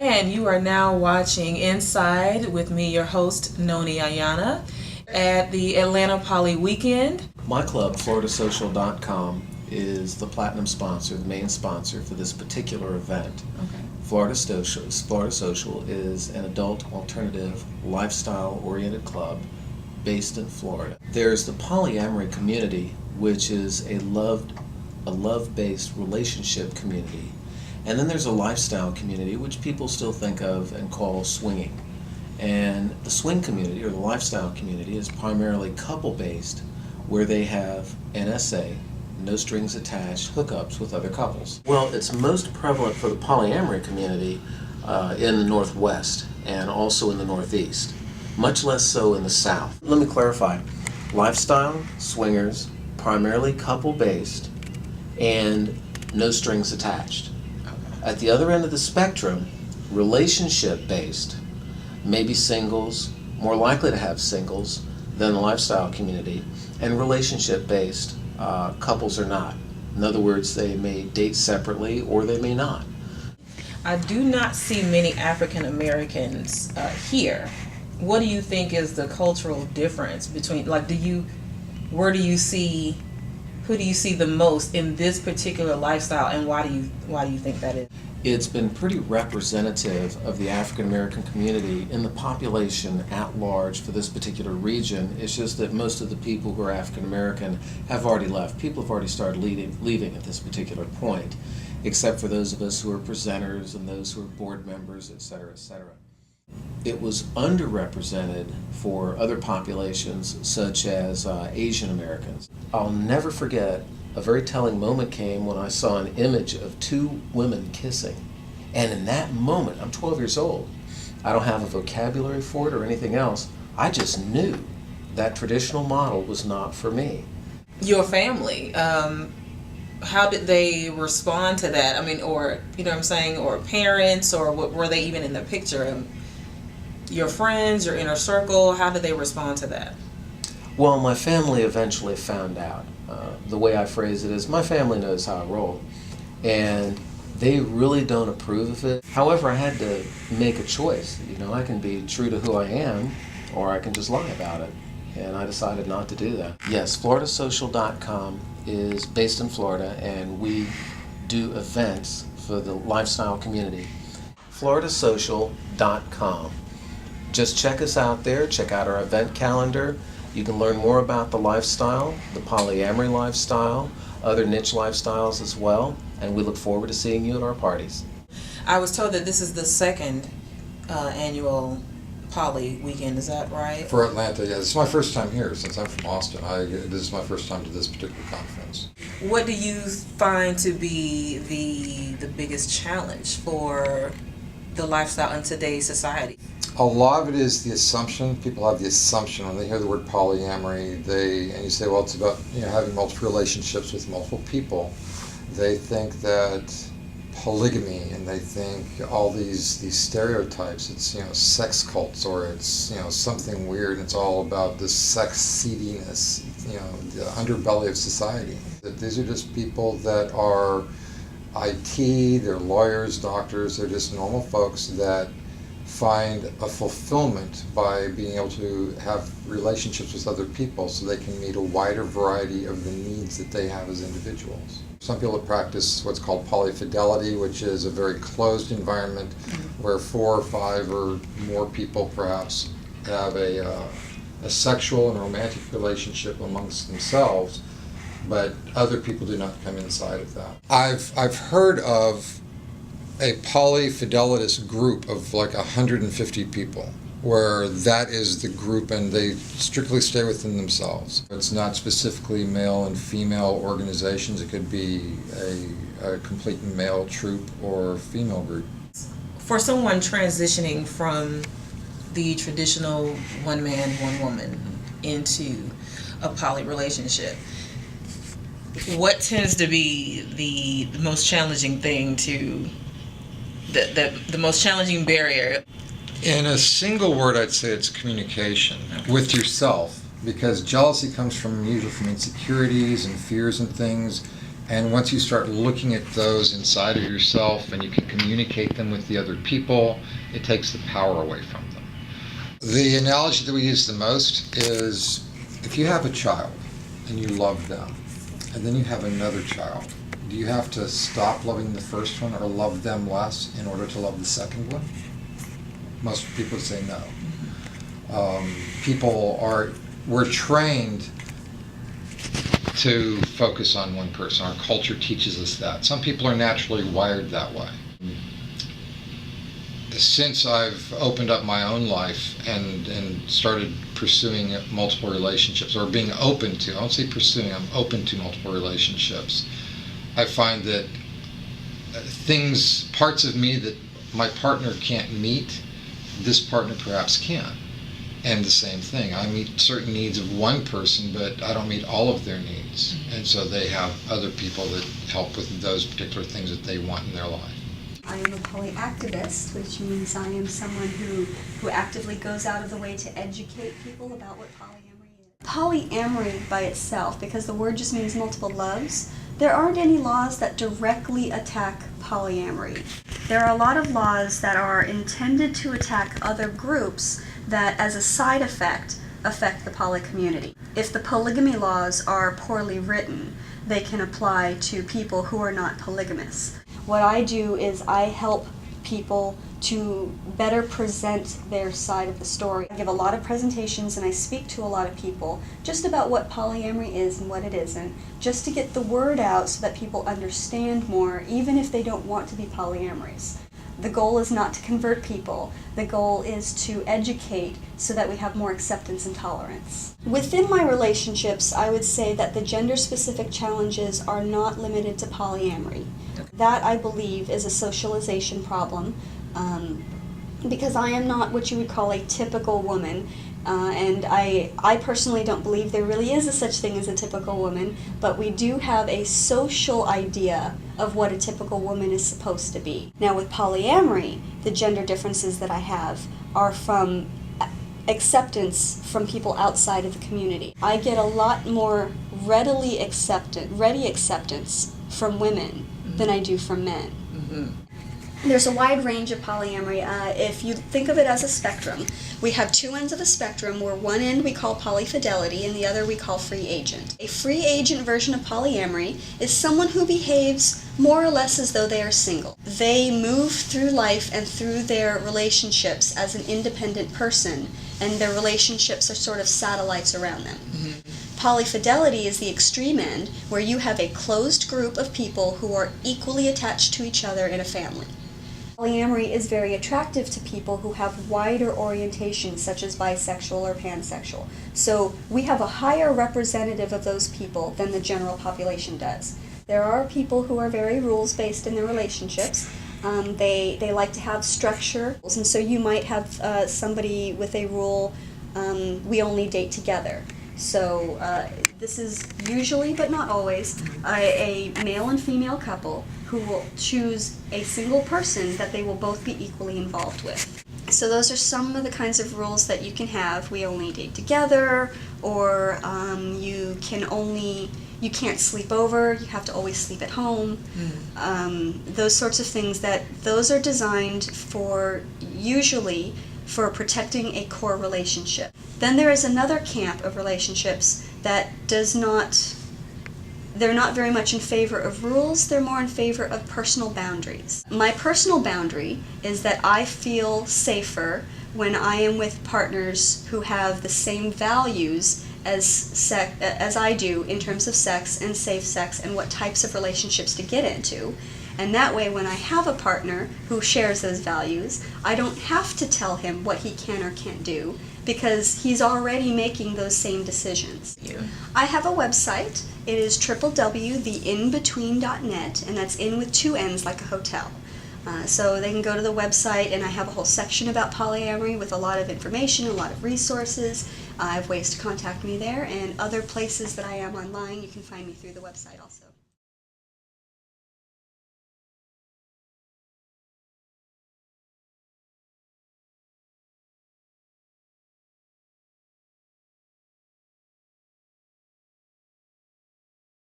And you are now watching Inside with me, your host, Noni Ayana, at the Atlanta Poly Weekend. My club, floridasocial.com, is the platinum sponsor, the main sponsor for this particular event. Okay. Florida Social is an adult alternative lifestyle-oriented club based in Florida. There's the polyamory community, which is a love-based relationship community. And then there's a lifestyle community, which people still think of and call swinging. And the swing community, or the lifestyle community, is primarily couple-based, where they have NSA, no strings attached, hookups with other couples. Well, it's most prevalent for the polyamory community in the Northwest and also in the Northeast, much less so in the South. Let me clarify. Lifestyle, swingers, primarily couple-based, and no strings attached. At the other end of the spectrum, relationship-based, maybe singles, more likely to have singles than the lifestyle community, and relationship-based, couples are not. In other words, they may date separately or they may not. I do not see many African Americans here. What do you think is the cultural difference between, who do you see the most in this particular lifestyle, and why do you think that is? It's been pretty representative of the African American community in the population at large for this particular region. It's just that most of the people who are African American have already left. People have already started leaving at this particular point, except for those of us who are presenters and those who are board members, et cetera, et cetera. It was underrepresented for other populations such as Asian Americans. I'll never forget, a very telling moment came when I saw an image of two women kissing. And in that moment, I'm 12 years old. I don't have a vocabulary for it or anything else. I just knew that traditional model was not for me. Your family, how did they respond to that? I mean, or, you know what I'm saying, or parents, or were they even in the picture? Your friends, your inner circle, how did they respond to that? Well, my family eventually found out. The way I phrase it is, my family knows how I roll, and they really don't approve of it. However, I had to make a choice. You know, I can be true to who I am, or I can just lie about it, and I decided not to do that. Yes, floridasocial.com is based in Florida, and we do events for the lifestyle community. floridasocial.com. Just check us out there, check out our event calendar. You can learn more about the lifestyle, the polyamory lifestyle, other niche lifestyles as well, and we look forward to seeing you at our parties. I was told that this is the second annual Poly Weekend, is that right? For Atlanta, yeah. This is my first time here since I'm from Austin. This is my first time to this particular conference. What do you find to be the biggest challenge for the lifestyle in today's society? A lot of it is the assumption. People have the assumption when they hear the word polyamory, and you say, well, it's about having multiple relationships with multiple people. They think that polygamy, and they think all these stereotypes. It's sex cults, or it's something weird. And it's all about this sex seediness, the underbelly of society. That these are just people that are IT, they're lawyers, doctors. They're just normal folks that find a fulfillment by being able to have relationships with other people so they can meet a wider variety of the needs that they have as individuals. Some people practice what's called polyfidelity, which is a very closed environment where 4 or 5 or more people perhaps have a sexual and romantic relationship amongst themselves, but other people do not come inside of that. I've heard of a polyfidelitous group of like 150 people, where that is the group and they strictly stay within themselves. It's not specifically male and female organizations. It could be a complete male troop or female group. For someone transitioning from the traditional one man, one woman into a poly relationship, what tends to be the most challenging thing to the most challenging barrier? In a single word, I'd say it's communication with yourself, because jealousy comes usually from insecurities and fears and things, And once you start looking at those inside of yourself and you can communicate them with the other people, it takes the power away from them. The analogy that we use the most is if you have a child and you love them, and then you have another child, do you have to stop loving the first one or love them less in order to love the second one? Most people say no. We're trained to focus on one person. Our culture teaches us that. Some people are naturally wired that way. Since I've opened up my own life and started pursuing multiple relationships, or being open to, I won't say pursuing, I'm open to multiple relationships, I find that parts of me that my partner can't meet, this partner perhaps can. And the same thing, I meet certain needs of one person, but I don't meet all of their needs. And so they have other people that help with those particular things that they want in their life. I am a polyactivist, which means I am someone who actively goes out of the way to educate people about what polyamory is. Polyamory by itself, because the word just means multiple loves, there aren't any laws that directly attack polyamory. There are a lot of laws that are intended to attack other groups that, as a side effect, affect the poly community. If the polygamy laws are poorly written, they can apply to people who are not polygamous. What I do is I help people to better present their side of the story. I give a lot of presentations and I speak to a lot of people just about what polyamory is and what it isn't, just to get the word out so that people understand more, even if they don't want to be polyamorous. The goal is not to convert people. The goal is to educate so that we have more acceptance and tolerance. Within my relationships, I would say that the gender-specific challenges are not limited to polyamory. That, I believe, is a socialization problem, because I am not what you would call a typical woman, and I personally don't believe there really is a such thing as a typical woman, but we do have a social idea of what a typical woman is supposed to be. Now with polyamory, the gender differences that I have are from acceptance from people outside of the community. I get a lot more ready acceptance from women than I do from men. Mm-hmm. There's a wide range of polyamory. If you think of it as a spectrum, we have two ends of a spectrum where one end we call polyfidelity and the other we call free agent. A free agent version of polyamory is someone who behaves more or less as though they are single. They move through life and through their relationships as an independent person, and their relationships are sort of satellites around them. Mm-hmm. Polyfidelity is the extreme end, where you have a closed group of people who are equally attached to each other in a family. Polyamory is very attractive to people who have wider orientations, such as bisexual or pansexual. So we have a higher representative of those people than the general population does. There are people who are very rules-based in their relationships. They like to have structure, and so you might have somebody with a rule, we only date together. So this is usually, but not always, a male and female couple who will choose a single person that they will both be equally involved with. So those are some of the kinds of rules that you can have. We only date together, or you can't sleep over, you have to always sleep at home. Those sorts of things, those are designed usually for protecting a core relationship. Then there is another camp of relationships that they're not very much in favor of rules, they're more in favor of personal boundaries. My personal boundary is that I feel safer when I am with partners who have the same values as I do in terms of sex and safe sex and what types of relationships to get into. And that way, when I have a partner who shares those values, I don't have to tell him what he can or can't do, because he's already making those same decisions. Yeah. I have a website. It is www.theinbetween.net, and that's in with two N's like a hotel. So they can go to the website, and I have a whole section about polyamory with a lot of information, a lot of resources. I have ways to contact me there, and other places that I am online, you can find me through the website also.